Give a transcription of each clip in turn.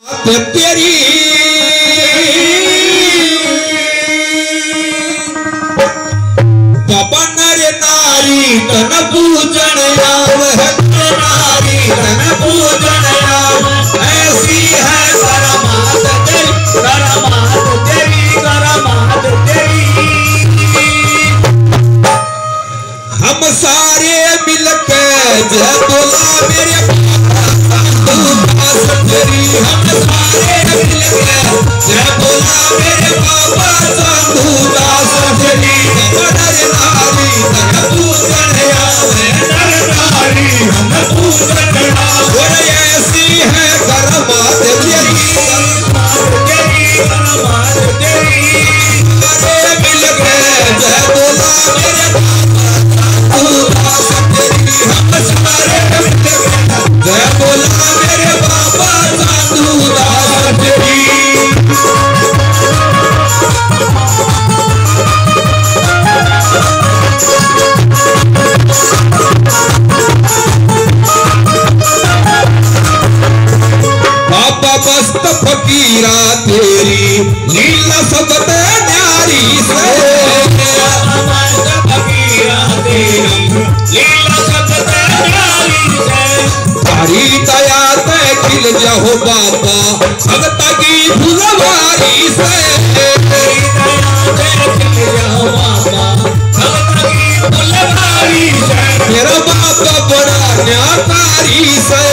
तेरी पवन रे नारी तन पूजन आवह नारी तन पूजन आवह ऐसी है करमात तेरी हम सारे मिलकर जय बोला मेरे तेरी हम सारे मिलकर जय बोला मेरे बाबा साधु दास तेरी नर नारी तन पूजन आवे नर नारी हम पूजन आवे ऐसी है करमात तेरी सारे मिलकर जय बोला मेरे बाबा साधु दास तेरी हम सारे मिलकर जय बोला मेरे बाबा साधु दास तेरी बाबा मस्त फकीरा तेरी लीला सबत न्यारी से मस्त फकीरा तेरी लीला सबत न्यारी से तारी दया ते खिल जाओ बाबा भगत की फुलवारी से तारी दया ते खिल जाओ बाबा भगत की फुलवारी से मेरा बाबा बड़ा न्याकारी से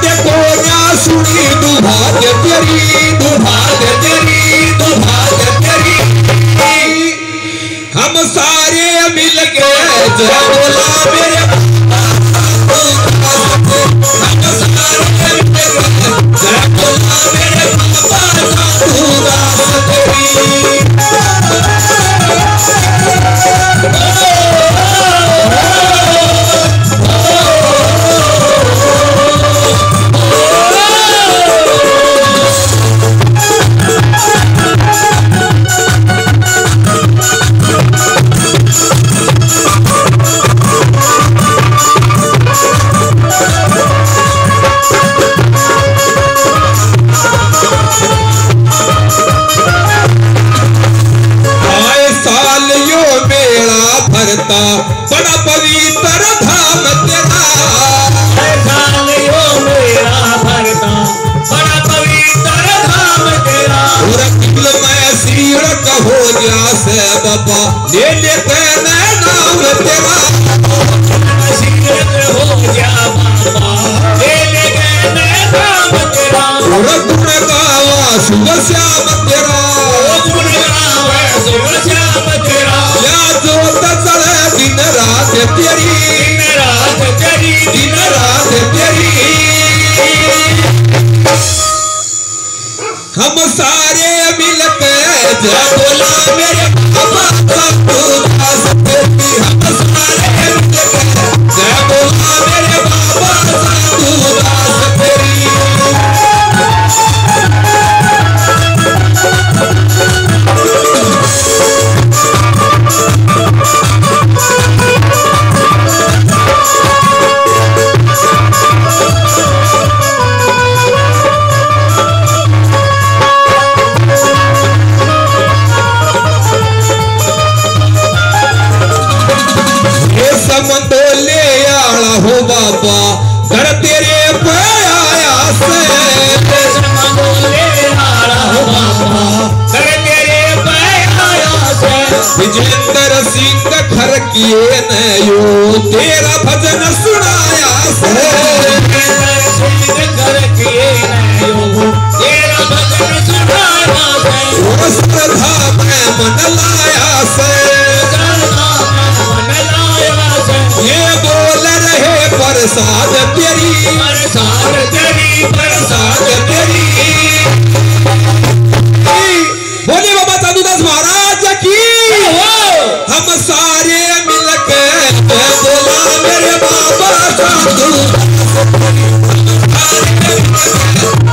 देखो ना सुनी दुभाग्य तेरी हम सारे मिल के जय बोला मेरे हम सारे मिल के जय बोला मेरे बाबा साधु दास तेरी बड़ा पवित्र धाम तेरा मेरा भरता बड़ा पवित्र धाम तेरा मैं सीरत हो गया से बाबा ले लेते नाम तेरा सीरत हो गया बाबा ले लेते नाम तेरा गुण गावा शुभ श्याम तेरा गुण गावा शुभ श्याम तेरा या जोत चले दिन रात तेरी हम सारे मिलकर जय बोला मेरे बाबा साधु दास तेरी हम सारे मिलकर जय बोला मेरे बाबा साधु दास तेरी ले आला हो बाबा घर तेरे पे आया से ले आला हो बाबा घर तेरे पे आया से विजेंद्र सिंह घर किए नयो तेरा भजन सुनाया से विजेंद्र सिंह घर किए नयो तेरा भजन सुनाया से श्रद्धा में मन लाया से ये बोल रहे प्रसाद तेरी बोले बाबा साधु दास महाराज की हम सारे मिलकर बोला मेरे बाबा साधु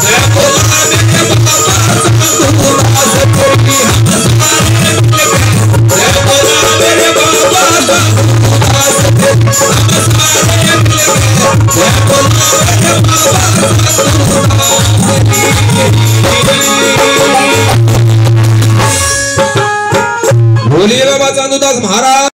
जय बोला मेरे बाबा साधु दास तेरी जय बोला मेरे बाबा साधु दास तेरी हम सारे मिलकर जय बोला बोलिए बाबा चांदूदास महाराज।